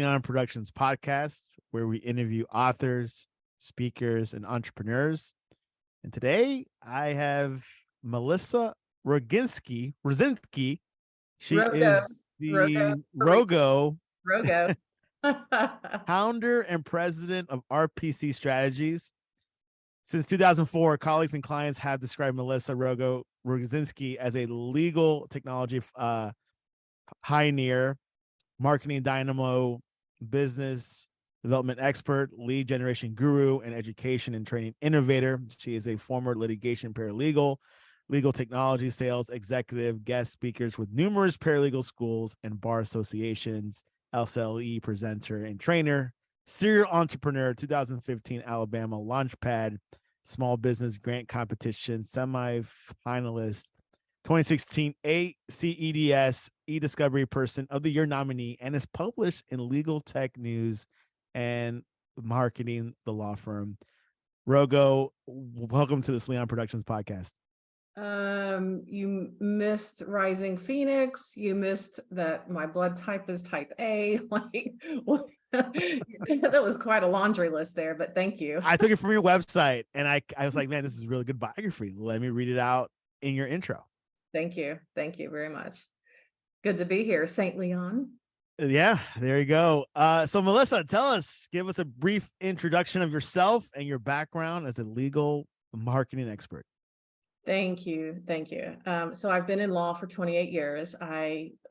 Sleon Productions podcast, where we interview authors, speakers, and entrepreneurs. And today I have Melissa Roginski. She Rogo, is the Rogo. founder and president of RPC Strategies. Since 2004, colleagues and clients have described Melissa Rogozinski as a legal technology pioneer, marketing dynamo, business development expert, lead generation guru, and education and training innovator. She is a former litigation paralegal, legal technology sales executive, guest speakers with numerous paralegal schools and bar associations, LCLE presenter and trainer, serial entrepreneur, 2015 Alabama Launchpad small business grant competition semi-finalist, 2016 ACEDS eDiscovery Person of the Year nominee, and is published in LegalTech News and Marketing, the law firm. Rogo, welcome to the Sleon Productions podcast. You missed Rising Phoenix. You missed that my blood type is type A. That was quite a laundry list there, but thank you. I took it from your website and I was like, man, this is a really good biography. Let me read it out in your intro. Thank you. Thank you very much. Good to be here, St. Leon. Yeah, there you go. So Melissa, give us a brief introduction of yourself and your background as a legal marketing expert. Thank you. Thank you. So I've been in law for 28 years.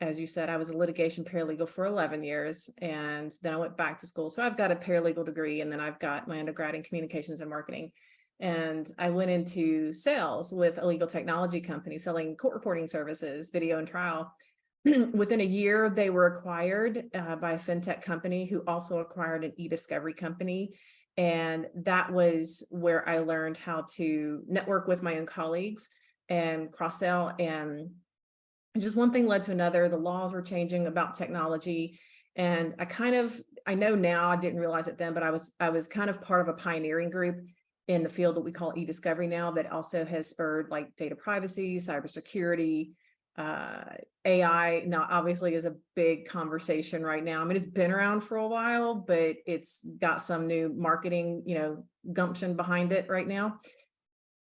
As you said, I was a litigation paralegal for 11 years, and then I went back to school. So I've got a paralegal degree, and then I've got my undergrad in communications and marketing. And I went into sales with a legal technology company selling court reporting services, video and trial. Within a year, they were acquired by a fintech company who also acquired an eDiscovery company. And that was where I learned how to network with my own colleagues and cross-sell. And just one thing led to another. The laws were changing about technology. And I know now, I didn't realize it then, but I was kind of part of a pioneering group in the field that we call eDiscovery now, that also has spurred like data privacy, cybersecurity, AI now obviously is a big conversation right now. I mean, it's been around for a while, but it's got some new marketing, gumption behind it right now.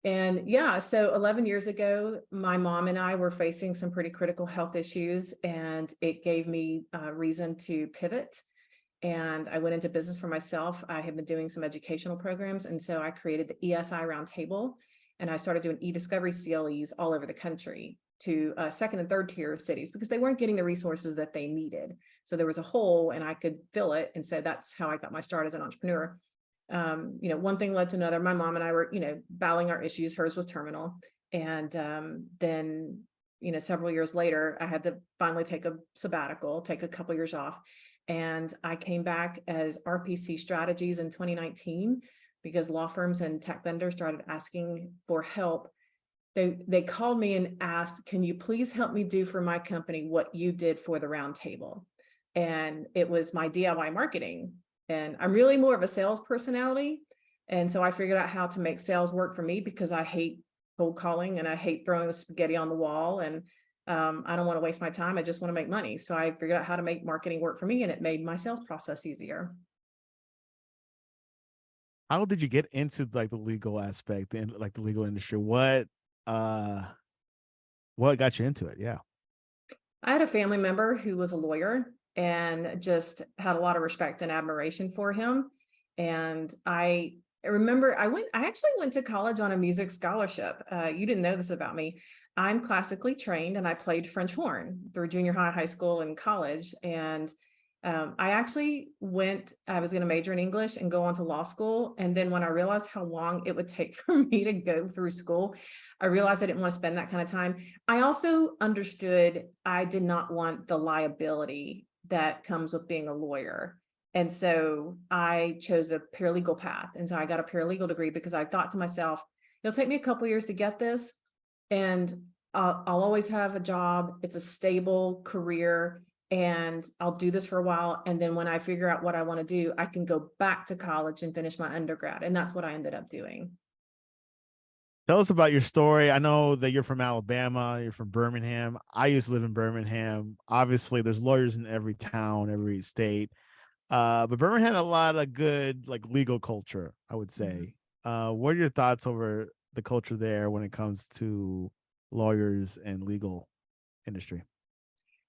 And yeah, so 11 years ago, my mom and I were facing some pretty critical health issues, and it gave me a reason to pivot. And I went into business for myself. I had been doing some educational programs, and so I created the ESI Roundtable, and I started doing eDiscovery CLEs all over the country to second and third tier cities, because they weren't getting the resources that they needed. So there was a hole and I could fill it. And so that's how I got my start as an entrepreneur. One thing led to another. My mom and I were, battling our issues. Hers was terminal. And then, several years later, I had to finally take a sabbatical, take a couple years off. And I came back as RPC Strategies in 2019, because law firms and tech vendors started asking for help. They called me and asked, can you please help me do for my company what you did for the roundtable? And it was my DIY marketing. And I'm really more of a sales personality. And so I figured out how to make sales work for me, because I hate cold calling and I hate throwing spaghetti on the wall. And I don't want to waste my time. I just want to make money. So I figured out how to make marketing work for me, and it made my sales process easier. How did you get into like the legal aspect and like the legal industry? What got you into it? Yeah. I had a family member who was a lawyer and just had a lot of respect and admiration for him. And I remember I actually went to college on a music scholarship. You didn't know this about me. I'm classically trained, and I played French horn through junior high school, and college. And I actually I was going to major in English and go on to law school. And then when I realized how long it would take for me to go through school, I realized I didn't want to spend that kind of time. I also understood I did not want the liability that comes with being a lawyer. And so I chose a paralegal path. And so I got a paralegal degree, because I thought to myself, it'll take me a couple of years to get this, and I'll always have a job. It's a stable career, and I'll do this for a while. And then when I figure out what I want to do, I can go back to college and finish my undergrad. And that's what I ended up doing. Tell us about your story. I know that you're from Alabama. You're from Birmingham. I used to live in Birmingham. Obviously, there's lawyers in every town, every state. But Birmingham had a lot of good like legal culture, I would Mhm. say. What are your thoughts over the culture there when it comes to lawyers and legal industry?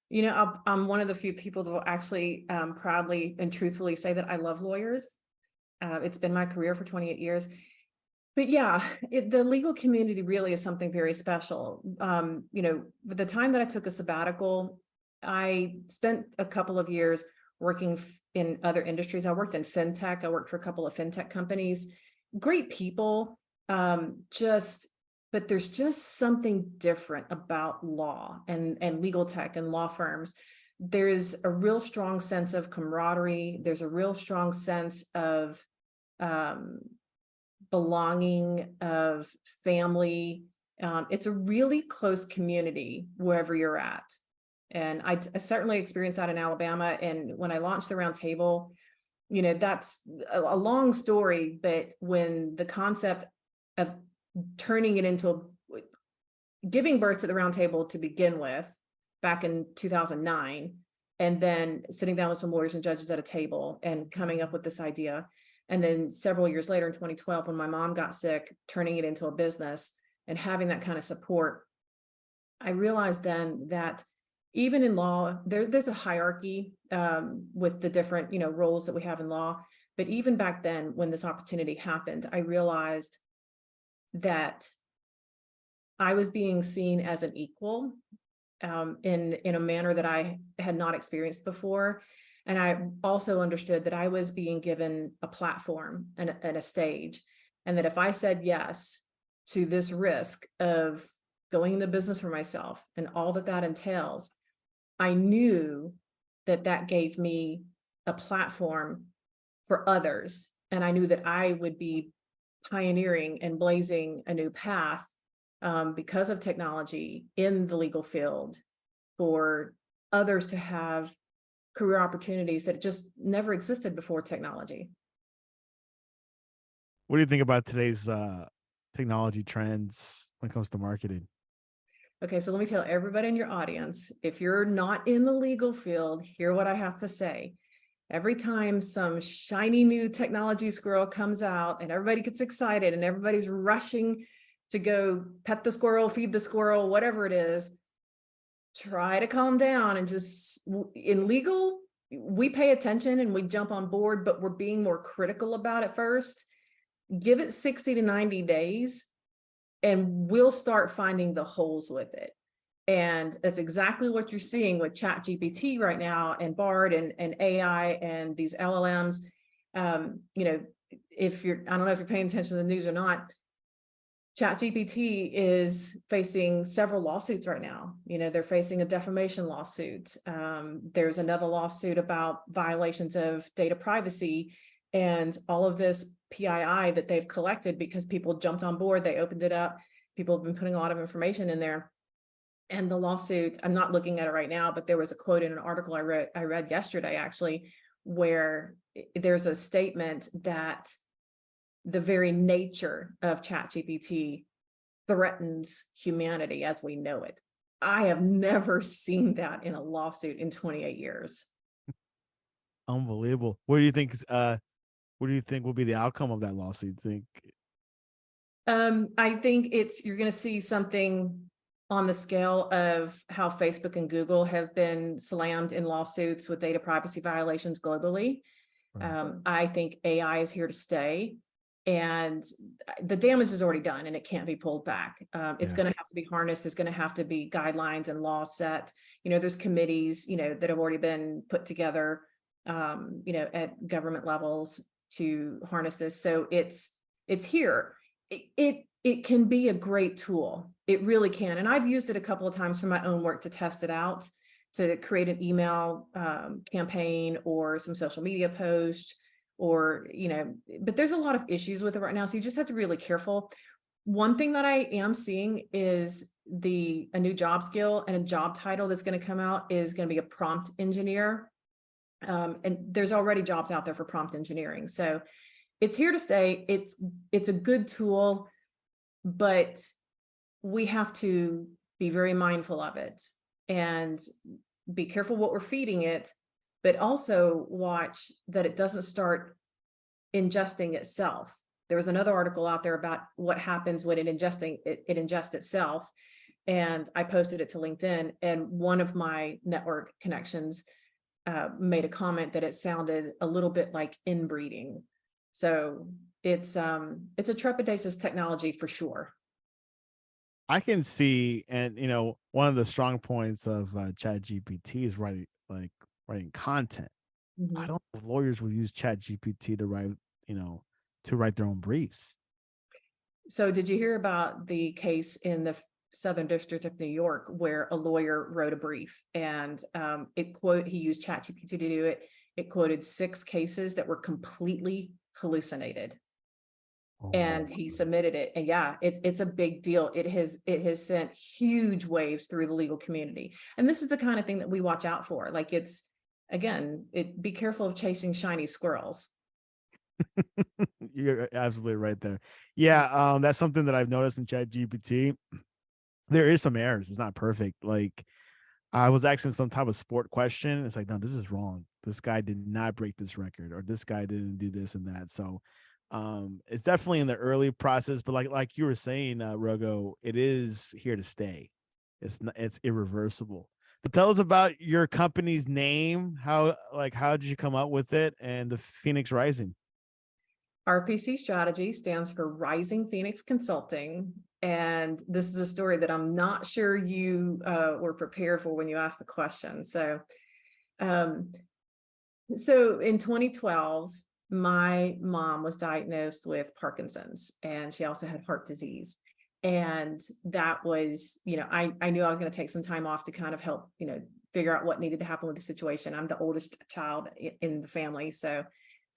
You know, I'm one of the few people that will actually proudly and truthfully say that I love lawyers. It's been my career for 28 years. But yeah, the legal community really is something very special. You know, with the time that I took a sabbatical, I spent a couple of years working in other industries. I worked in fintech. I worked for a couple of fintech companies. Great people, just but there's just something different about law and legal tech and law firms. There's a real strong sense of camaraderie. There's a real strong sense of um, belonging, of family. It's a really close community wherever you're at. And I certainly experienced that in Alabama. And when I launched the roundtable, you know, that's a long story, but when the concept of turning it into giving birth to the roundtable to begin with back in 2009, and then sitting down with some lawyers and judges at a table and coming up with this idea. And then several years later in 2012, when my mom got sick, turning it into a business and having that kind of support, I realized then that even in law, there's a hierarchy with the different, you know, roles that we have in law. But even back then, when this opportunity happened, I realized that I was being seen as an equal in a manner that I had not experienced before. And I also understood that I was being given a platform and a stage, and that if I said yes to this risk of going into business for myself and all that that entails, I knew that that gave me a platform for others. And I knew that I would be pioneering and blazing a new path because of technology in the legal field for others to have career opportunities that just never existed before technology. What do you think about today's technology trends when it comes to marketing? Okay, so let me tell everybody in your audience, if you're not in the legal field, hear what I have to say. Every time some shiny new technology squirrel comes out and everybody gets excited and everybody's rushing to go pet the squirrel, feed the squirrel, whatever it is, try to calm down and just, in legal, we pay attention and we jump on board, but we're being more critical about it first. Give it 60 to 90 days and we'll start finding the holes with it. And that's exactly what you're seeing with Chat GPT right now and Bard and AI and these LLMs. You know, if you're, I don't know if you're paying attention to the news or not, Chat GPT is facing several lawsuits right now. You know, they're facing a defamation lawsuit. There's another lawsuit about violations of data privacy and all of this PII that they've collected because people jumped on board, they opened it up. People have been putting a lot of information in there. And the lawsuit, I'm not looking at it right now, but there was a quote in an article I read yesterday, actually, where there's a statement that the very nature of ChatGPT threatens humanity as we know it. I have never seen that in a lawsuit in 28 years. Unbelievable. What do you think will be the outcome of that lawsuit? Think I think you're going to see something on the scale of how Facebook and Google have been slammed in lawsuits with data privacy violations globally. I think AI is here to stay, and the damage is already done and it can't be pulled back. It's going to have to be harnessed. There's going to have to be guidelines and laws set. You know, there's committees, you know, that have already been put together, you know, at government levels to harness this. So it's here. It can be a great tool. It really can. And I've used it a couple of times for my own work to test it out, to create an email campaign or some social media post, or, you know, but there's a lot of issues with it right now. So you just have to be really careful. One thing that I am seeing is a new job skill and a job title that's going to come out is going to be a prompt engineer. And there's already jobs out there for prompt engineering. So it's here to stay. It's a good tool, but we have to be very mindful of it and be careful what we're feeding it, but also watch that it doesn't start ingesting itself. There was another article out there about what happens when it ingests itself. And I posted it to LinkedIn, and one of my network connections made a comment that it sounded a little bit like inbreeding. So it's a trepidatious technology for sure. I can see, and one of the strong points of Chat GPT is writing content. I Mhm. don't know if lawyers will use Chat GPT to write their own briefs. So did you hear about the case in the Southern District of New York where a lawyer wrote a brief, and he used ChatGPT to do it. It quoted 6 cases that were completely hallucinated, and Oh, he submitted it. And yeah, it's a big deal. It has sent huge waves through the legal community. And this is the kind of thing that we watch out for. Like, it's, again, be careful of chasing shiny squirrels. you're absolutely right there. Yeah, that's something that I've noticed in Chat GPT. There is some errors. It's not perfect. Like, I was asking some type of sport question. It's like, no, this is wrong. This guy did not break this record, or this guy didn't do this and that. So it's definitely in the early process, but like you were saying, Rogo, it is here to stay. It's irreversible. But tell us about your company's name. How did you come up with it, and the Phoenix Rising? RPC Strategies stands for Rising Phoenix Consulting. And this is a story that I'm not sure you were prepared for when you asked the question. Um, so in 2012, my mom was diagnosed with Parkinson's, and she also had heart disease. And that was, I knew I was going to take some time off to kind of help, figure out what needed to happen with the situation. I'm the oldest child in the family. So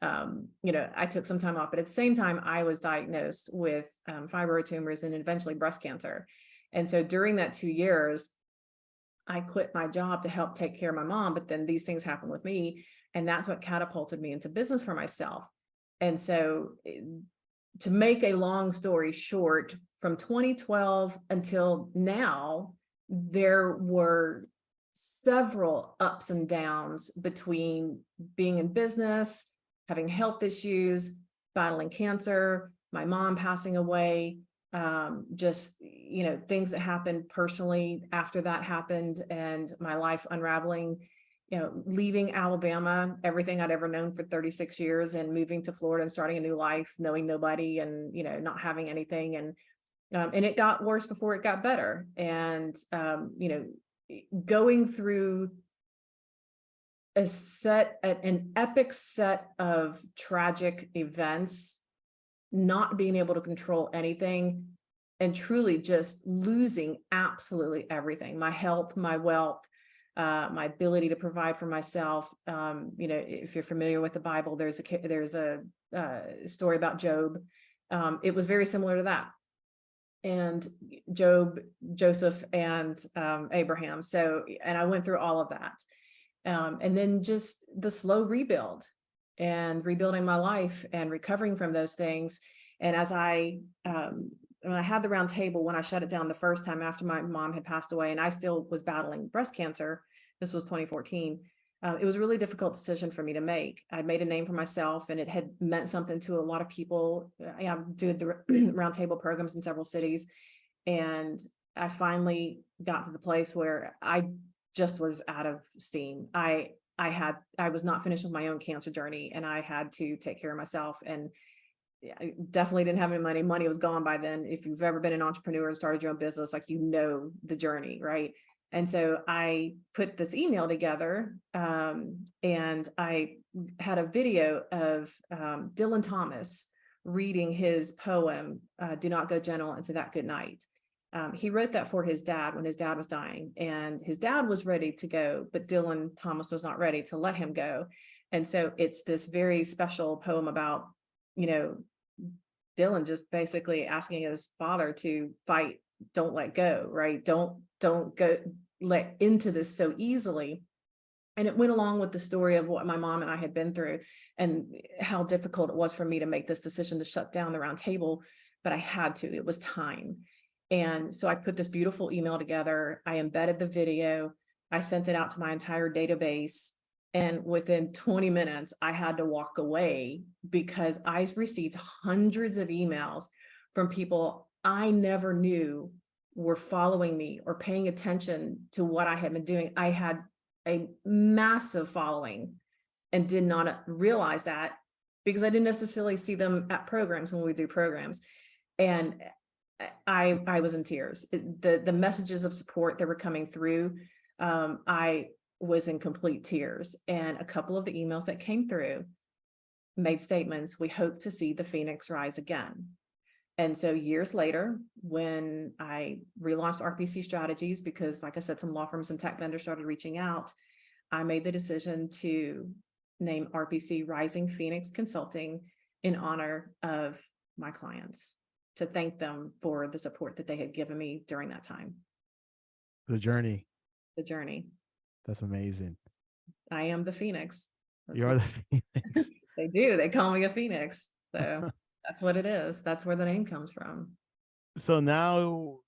I took some time off, but at the same time, I was diagnosed with fibroid tumors and eventually breast cancer. And so during that 2 years, I quit my job to help take care of my mom, but then these things happened with me, and that's what catapulted me into business for myself. And so, to make a long story short, from 2012 until now, there were several ups and downs between being in business, having health issues, battling cancer, my mom passing away, just, things that happened personally after that happened, and my life unraveling, leaving Alabama, everything I'd ever known for 36 years, and moving to Florida and starting a new life, knowing nobody, and, not having anything. And it got worse before it got better. And, going through an epic set of tragic events, not being able to control anything, and truly just losing absolutely everything: my health, my wealth, my ability to provide for myself. If you're familiar with the Bible, there's a story about Job. It was very similar to that. And Job, Joseph, and Abraham. So, and I went through all of that. And then just the slow rebuild and rebuilding my life and recovering from those things. And as when I had the round table, when I shut it down the first time after my mom had passed away, and I still was battling breast cancer, this was 2014. It was a really difficult decision for me to make. I made a name for myself, and it had meant something to a lot of people. I'm doing the roundtable programs in several cities. And I finally got to the place where I just was out of steam. I was not finished with my own cancer journey, and I had to take care of myself. And I definitely didn't have any money. Money was gone by then. If you've ever been an entrepreneur and started your own business, like, the journey, right? And so I put this email together, and I had a video of Dylan Thomas reading his poem, "Do Not Go Gentle Into That Good Night." He wrote that for his dad when his dad was dying, and his dad was ready to go, but Dylan Thomas was not ready to let him go. And so it's this very special poem about, Dylan just basically asking his father to fight, don't let go, right? Don't go let into this so easily. And it went along with the story of what my mom and I had been through, and how difficult it was for me to make this decision to shut down the round table, but I had to. It was time. And so I put this beautiful email together. I embedded the video. I sent it out to my entire database. And within 20 minutes, I had to walk away because I received hundreds of emails from people I never knew were following me or paying attention to what I had been doing. I had a massive following and did not realize that because I didn't necessarily see them at programs when we do programs. And I was in tears. The messages of support that were coming through, I was in complete tears. And a couple of the emails that came through made statements, "We hope to see the Phoenix rise again." And so years later, when I relaunched RPC Strategies, because like I said, some law firms and tech vendors started reaching out, I made the decision to name RPC Rising Phoenix Consulting in honor of my clients, to thank them for the support that they had given me during that time. The journey. The journey. That's amazing. I am the Phoenix. You are the Phoenix. They do. They call me a Phoenix. So that's what it is. That's where the name comes from. So now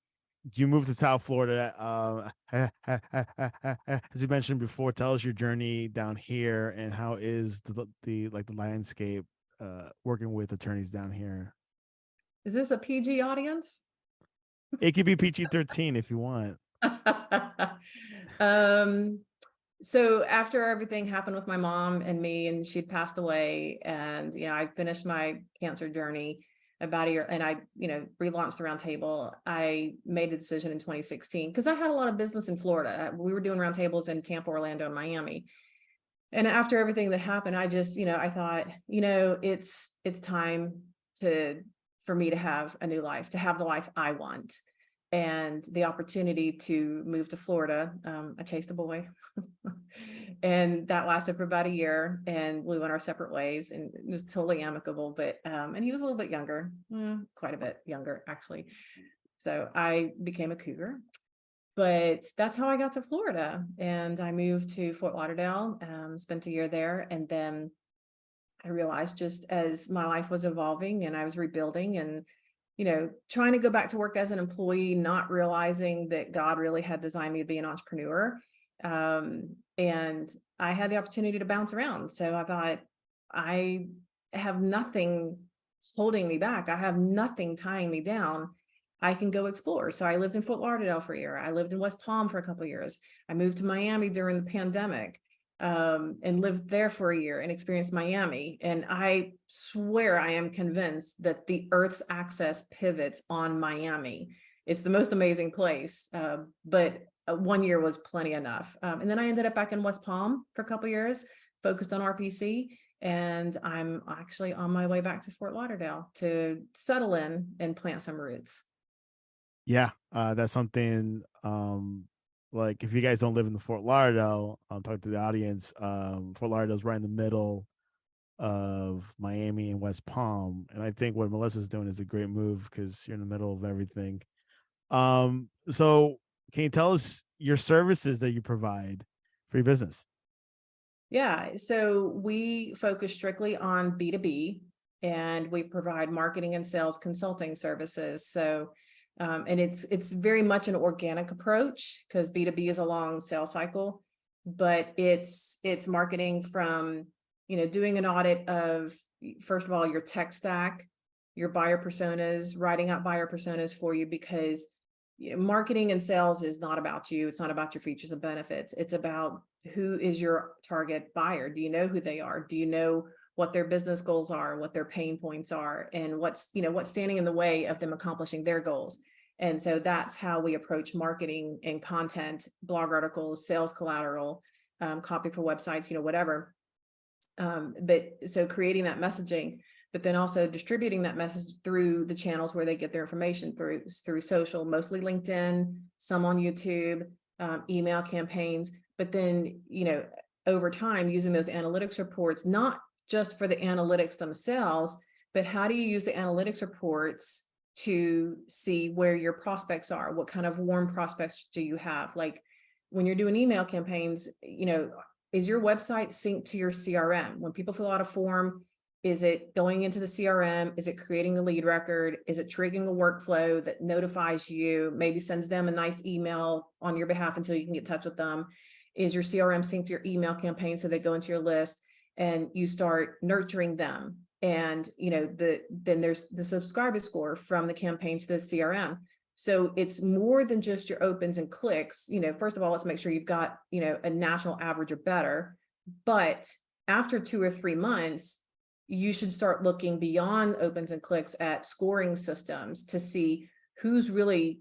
you moved to South Florida. As you mentioned before, tell us your journey down here and how is the landscape working with attorneys down here. Is this a PG audience? It could be PG-13 if you want. So after everything happened with my mom and me, and she'd passed away, and I finished my cancer journey about a year, and I relaunched the roundtable. I made a decision in 2016 because I had a lot of business in Florida. We were doing roundtables in Tampa, Orlando, and Miami. And after everything that happened, I just I thought it's time for me to have a new life, to have the life I want. And the opportunity to move to Florida, I chased a boy and that lasted for about a year, and we went our separate ways, and it was totally amicable, but, and he was a little bit younger, quite a bit younger, actually. So I became a cougar, but that's how I got to Florida. And I moved to Fort Lauderdale, spent a year there. And then I realized, just as my life was evolving and I was rebuilding and trying to go back to work as an employee, not realizing that God really had designed me to be an entrepreneur. And I had the opportunity to bounce around. So I thought, I have nothing holding me back. I have nothing tying me down. I can go explore. So I lived in Fort Lauderdale for a year. I lived in West Palm for a couple of years. I moved to Miami during the pandemic. And lived there for a year and experienced Miami. And I swear I am convinced that the Earth's axis pivots on Miami. It's the most amazing place, but 1 year was plenty enough. And then I ended up back in West Palm for a couple of years, focused on RPC, and I'm actually on my way back to Fort Lauderdale to settle in and plant some roots. Yeah, that's something. Like if you guys don't live in the Fort Lauderdale, I'm talking to the audience. Fort Lauderdale is right in the middle of Miami and West Palm, and I think what Melissa's doing is a great move because you're in the middle of everything. So can you tell us your services that you provide for your business? Yeah, so we focus strictly on B2B, and we provide marketing and sales consulting services. So and it's very much an organic approach because B2B is a long sales cycle, but it's marketing from, doing an audit of, first of all, your tech stack, your buyer personas, writing out buyer personas for you, because marketing and sales is not about you. It's not about your features and benefits. It's about who is your target buyer. Do you know who they are? Do you know what their business goals are, what their pain points are, and what's standing in the way of them accomplishing their goals. And so that's how we approach marketing and content, blog articles, sales collateral, copy for websites, whatever. But so creating that messaging, but then also distributing that message through the channels where they get their information, through social, mostly LinkedIn, some on YouTube, email campaigns, but then, over time, using those analytics reports, not just for the analytics themselves, but how do you use the analytics reports to see where your prospects are? What kind of warm prospects do you have? Like when you're doing email campaigns, is your website synced to your CRM? When people fill out a form, is it going into the CRM? Is it creating a lead record? Is it triggering a workflow that notifies you, maybe sends them a nice email on your behalf until you can get in touch with them? is your CRM synced to your email campaign so they go into your list and you start nurturing them. And then there's the subscriber score from the campaign to the CRM. So it's more than just your opens and clicks. First of all, let's make sure you've got a national average or better. But after 2 or 3 months, you should start looking beyond opens and clicks at scoring systems to see who's really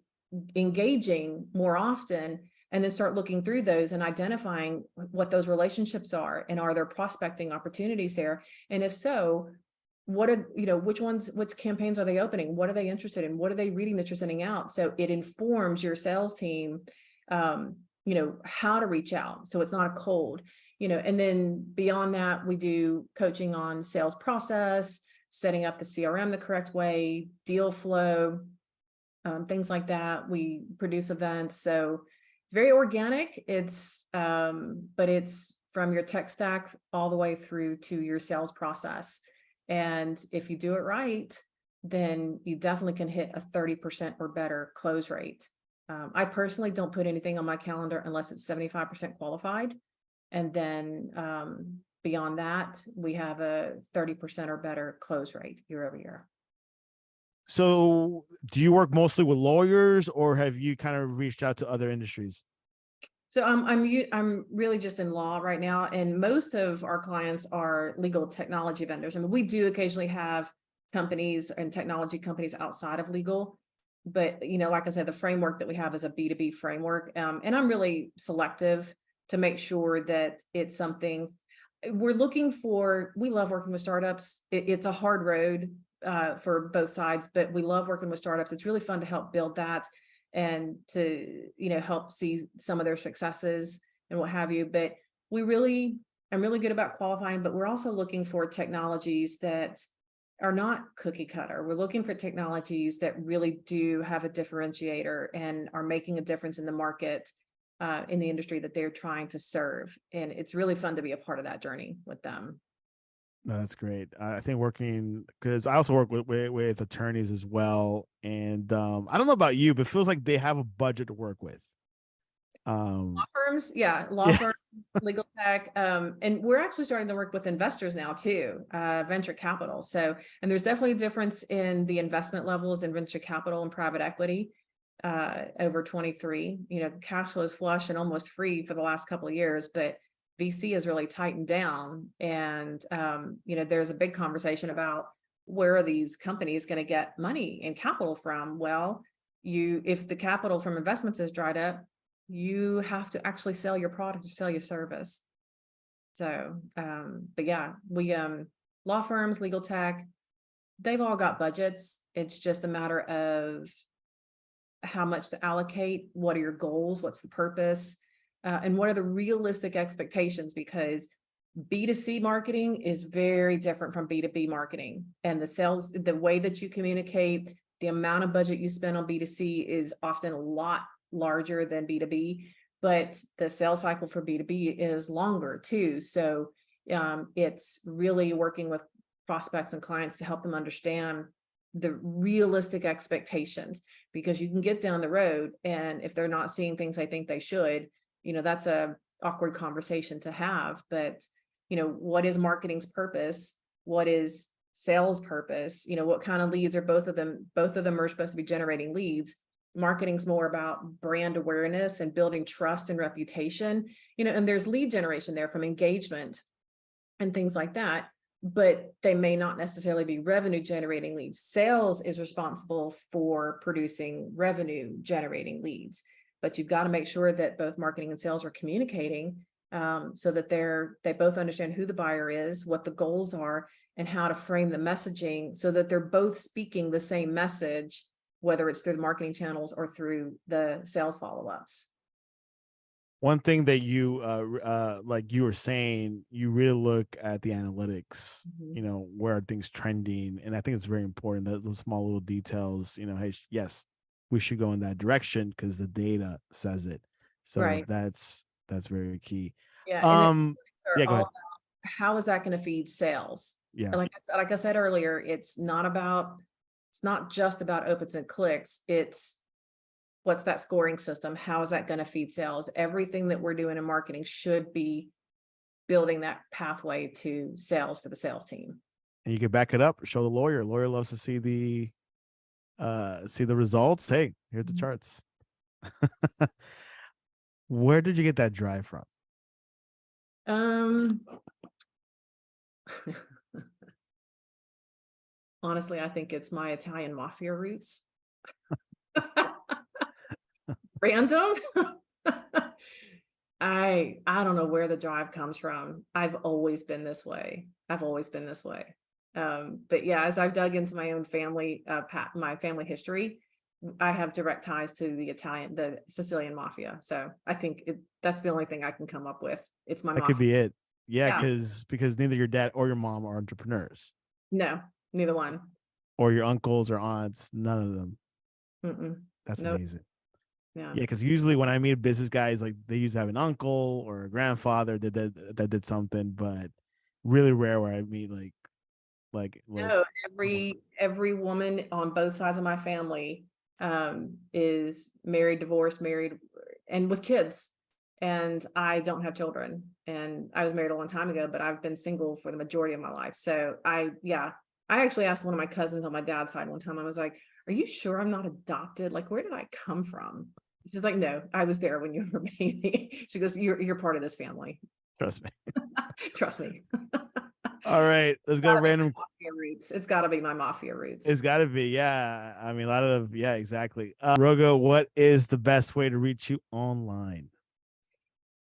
engaging more often, and then start looking through those and identifying what those relationships are, and are there prospecting opportunities there? And if so, what are, which campaigns are they opening? What are they interested in? What are they reading that you're sending out? So it informs your sales team, how to reach out. So it's not a cold, and then beyond that, we do coaching on sales process, setting up the CRM the correct way, deal flow, things like that. We produce events. So it's very organic. But it's from your tech stack all the way through to your sales process. And if you do it right, then you definitely can hit a 30% or better close rate. I personally don't put anything on my calendar unless it's 75% qualified. And then beyond that, we have a 30% or better close rate year over year. So do you work mostly with lawyers, or have you kind of reached out to other industries? So I'm really just in law right now, and most of our clients are legal technology vendors. I mean, we do occasionally have companies and technology companies outside of legal, but like I said, the framework that we have is a B2B framework, and I'm really selective to make sure that it's something we're looking for. We love working with startups. It's a hard road for both sides, but we love working with startups. It's really fun to help build that and to help see some of their successes and what have you. But I'm really good about qualifying, but we're also looking for technologies that are not cookie cutter. We're looking for technologies that really do have a differentiator and are making a difference in the market, in the industry that they're trying to serve. And it's really fun to be a part of that journey with them. No, that's great. I think working, because I also work with attorneys as well, and I don't know about you, but it feels like they have a budget to work with. Law firms, law Yeah. firms, legal tech, and we're actually starting to work with investors now too, venture capital. So, and there's definitely a difference in the investment levels in venture capital and private equity. Over 23, cash flow is flush and almost free for the last couple of years, but VC has really tightened down. And, there's a big conversation about where are these companies going to get money and capital from? Well, if the capital from investments has dried up, you have to actually sell your product or sell your service. So, but yeah, we, law firms, legal tech, they've all got budgets. It's just a matter of how much to allocate, what are your goals, what's the purpose, and what are the realistic expectations, because B2C marketing is very different from B2B marketing, and the way that you communicate, the amount of budget you spend on B2C is often a lot larger than B2B, but the sales cycle for B2B is longer too. So it's really working with prospects and clients to help them understand the realistic expectations, because you can get down the road, and if they're not seeing things I think they should, that's a awkward conversation to have. But what is marketing's purpose? What is sales purpose? What kind of leads are both of them are supposed to be generating leads. Marketing's more about brand awareness and building trust and reputation, and there's lead generation there from engagement and things like that, but they may not necessarily be revenue generating leads. Sales is responsible for producing revenue generating leads, but you've got to make sure that both marketing and sales are communicating, so that they both understand who the buyer is, what the goals are, and how to frame the messaging so that they're both speaking the same message, whether it's through the marketing channels or through the sales follow-ups. One thing that you like you were saying, you really look at the analytics, where are things trending, and I think it's very important that those small little details, hey, yes, we should go in that direction because the data says it. So Right. that's very key. Yeah. Yeah, go ahead. How is that going to feed sales? Yeah. And like I said earlier, it's not just about opens and clicks. It's What's that scoring system? How is that going to feed sales? Everything that we're doing in marketing should be building that pathway to sales for the sales team. And you can back it up, show the lawyer. Lawyer loves to see the results. Hey, here's the charts. Where did you get that drive from? Honestly, I think it's my Italian mafia roots. Random. I don't know where the drive comes from. I've always been this way. But yeah, as I've dug into my own family, my family history, I have direct ties to the Sicilian mafia. So I think that's the only thing I can come up with. It's my That mafia. could be it. Yeah, Yeah. because neither your dad or your mom are entrepreneurs, No, neither one. or your uncles or aunts. None of them. Mm-mm. That's Nope. amazing. Yeah. Yeah, because usually when I meet business guys, like they usually have an uncle or a grandfather that did something, but really rare where I meet No, every woman on both sides of my family is married, divorced, married, and with kids. And I don't have children. And I was married a long time ago, but I've been single for the majority of my life. So I actually asked one of my cousins on my dad's side one time, I was like, are you sure I'm not adopted? Like, where did I come from? She's like, no, I was there when you were a baby. She goes, you're part of this family. trust me. Trust me. All right, let's go random. Mafia roots. It's got to be my mafia roots. It's got to be, yeah. I mean, a lot of yeah, exactly. Rogo, what is the best way to reach you online?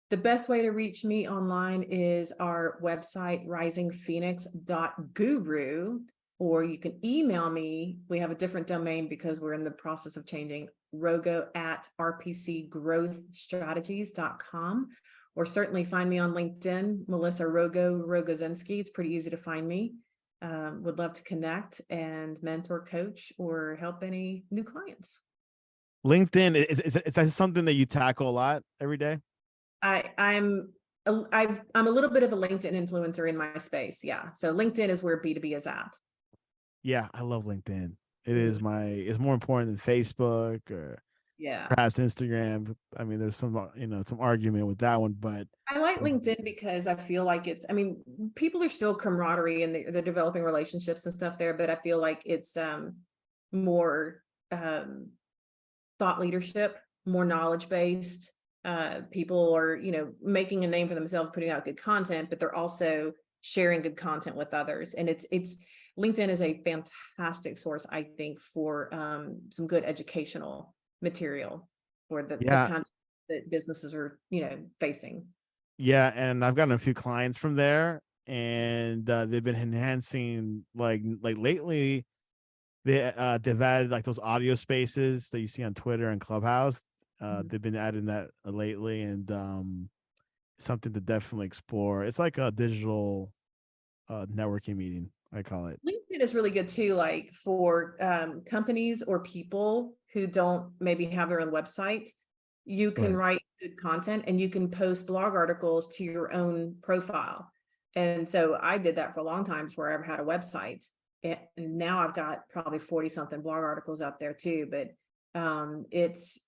The best way to reach me online is our website, risingphoenix.guru, or you can email me. We have a different domain because we're in the process of changing, rogo@rpcgrowthstrategies.com, or certainly find me on LinkedIn, Melissa Rogozinski. It's pretty easy to find me. Would love to connect and mentor, coach, or help any new clients. LinkedIn is something that you tackle a lot every day. I'm a little bit of a LinkedIn influencer in my space. Yeah. So LinkedIn is where B2B is at. Yeah, I love LinkedIn. It's more important than Facebook or perhaps Instagram. I mean, there's some argument with that one, but I like LinkedIn because I feel like people are still camaraderie and they're developing relationships and stuff there, but I feel like it's more thought leadership, more knowledge based. People are, making a name for themselves, putting out good content, but they're also sharing good content with others. And it's LinkedIn is a fantastic source, I think, for some good educational material or the content that businesses are, facing. Yeah, and I've gotten a few clients from there, and they've been enhancing like lately. They've added like those audio spaces that you see on Twitter and Clubhouse. They've been adding that lately, and something to definitely explore. It's like a digital networking meeting, I call it. LinkedIn is really good too, like for companies or people who don't maybe have their own website. You can write good content and you can post blog articles to your own profile. And so I did that for a long time before I ever had a website. And now I've got probably 40 something blog articles up there too. But it's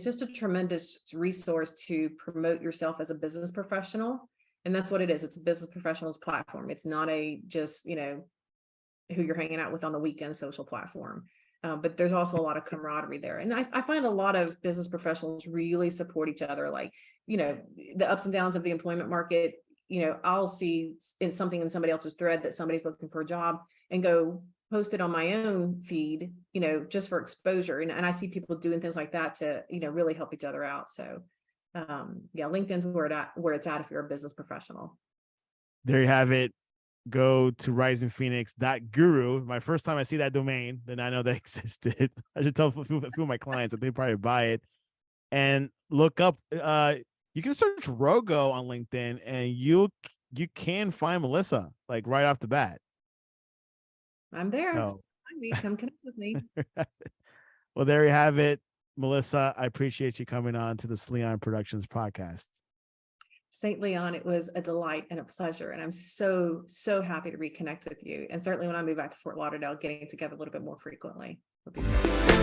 just a tremendous resource to promote yourself as a business professional. And that's what it is. It's a business professionals platform. It's not just, who you're hanging out with on the weekend social platform. But there's also a lot of camaraderie there. And I find a lot of business professionals really support each other. Like, the ups and downs of the employment market, I'll see something in somebody else's thread that somebody's looking for a job and go post it on my own feed, just for exposure. And I see people doing things like that to, really help each other out. So LinkedIn's where it's at if you're a business professional. There you have it. Go to risingphoenix.guru. My first time I see that domain, then I know that existed. I should tell a few of my clients that they probably buy it. And look up, you can search Rogo on LinkedIn and you can find Melissa like right off the bat. I'm there. So come connect with me. Well, there you have it. Melissa, I appreciate you coming on to the Sleon Productions podcast. St. Leon, it was a delight and a pleasure. And I'm so, so happy to reconnect with you. And certainly when I move back to Fort Lauderdale, getting together a little bit more frequently would be great.